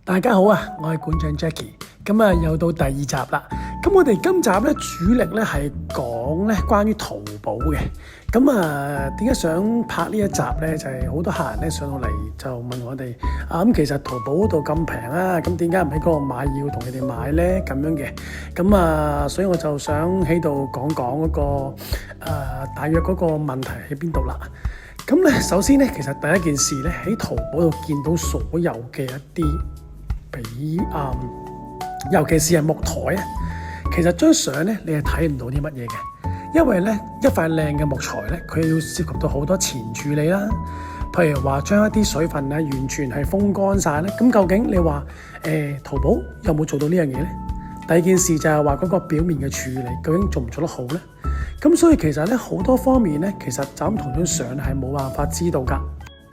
大家好啊，我係館長 Jackie， 咁啊又到第2集啦。咁我哋今集咧主力咧係講咧關於淘寶嘅。咁啊點解想拍呢一集咧？就係好多客人咧上到嚟就問我哋咁其實淘寶嗰度咁平啊，咁點解唔喺嗰度買要同你哋買咧？咁樣嘅。咁啊所以我就想喺度講嗰個大約嗰個問題喺邊度啦。咁咧首先咧，其實第一件事咧喺淘寶度見到所有嘅一啲尤其是係木台啊，其實張相咧你係睇唔到啲乜嘢嘅，因為咧一塊靚嘅木材咧，佢要涉及到好多前處理啦。譬如話將一啲水分咧完全係風乾晒咧，咁究竟你話淘寶有冇做到呢樣嘢咧？第二件事就係話嗰個表面嘅處理究竟做唔做得好咧？咁所以其實咧好多方面咧，其實就咁同張相係冇辦法知道㗎。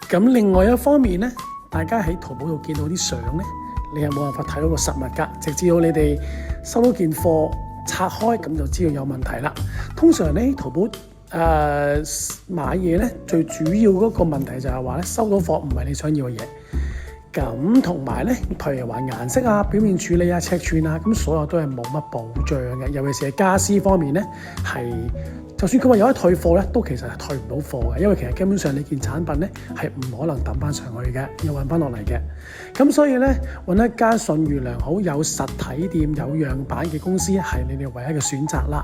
咁另外一方面咧，大家喺淘寶度見到啲相咧，你係冇辦法睇到個實物㗎，直至到你哋收到件貨拆開，咁就知道有問題啦。通常咧淘寶買嘢咧，最主要嗰個問題就係話咧，收到貨唔係你想要嘅嘢。咁同埋咧，譬如話顏色啊、表面處理啊、尺寸啊，咁所有都係冇乜保障嘅。尤其是係家私方面咧，係就算佢話有得退貨咧，都其實係退唔到貨嘅，因為其實基本上你件產品咧係唔可能抌翻上去嘅，要運翻落嚟嘅。咁所以咧，揾一間信譽良好、有實體店、有樣板嘅公司係你哋唯一嘅選擇啦。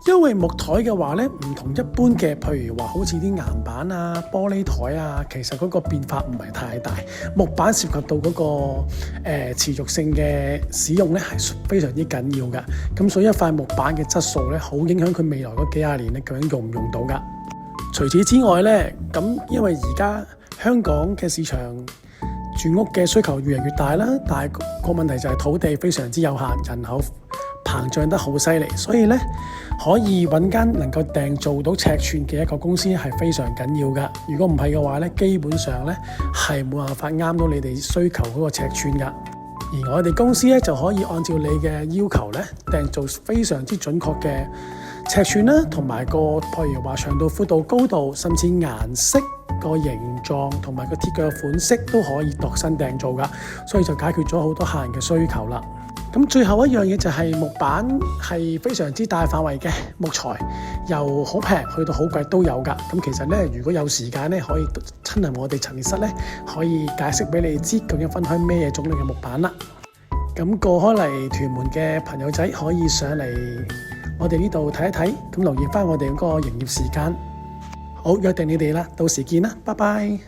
因為木台嘅話咧，唔同一般嘅，譬如話好似啲岩板啊、玻璃台啊，其實嗰個變化唔係太大。木板涉及到嗰個持續性嘅使用咧，係非常之緊要㗎。咁所以一塊木板嘅質素咧，好影響佢未來嗰幾廿年咧究竟用唔用到㗎。除此之外咧，咁因為而家香港嘅市場住屋嘅需求越嚟越大啦，但係個問題就係土地非常之有限，人口膨脹得好犀利，所以咧可以揾間能夠訂做到尺寸嘅一個公司係非常緊要㗎。如果唔係嘅話咧，基本上咧係冇辦法啱到你哋需求嗰個尺寸㗎。而我哋公司咧就可以按照你嘅要求咧訂做非常之準確嘅尺寸啦，同埋個譬如話長度、闊度、高度，甚至顏色、個形狀同埋個鐵腳嘅款式都可以度身訂做㗎，所以就解決咗好多客人嘅需求啦。咁最後一樣嘢就係木板係非常之大範圍嘅木材，由好平去到好貴都有㗎。咁其實咧，如果有時間咧，可以親臨我哋陳列室咧，可以解釋俾你知究竟分開咩種類嘅木板啦。咁過開嚟屯門嘅朋友仔可以上嚟我哋呢度睇一睇，咁留意返我哋嗰個營業時間。好，約定你哋啦，到時見啦，拜拜。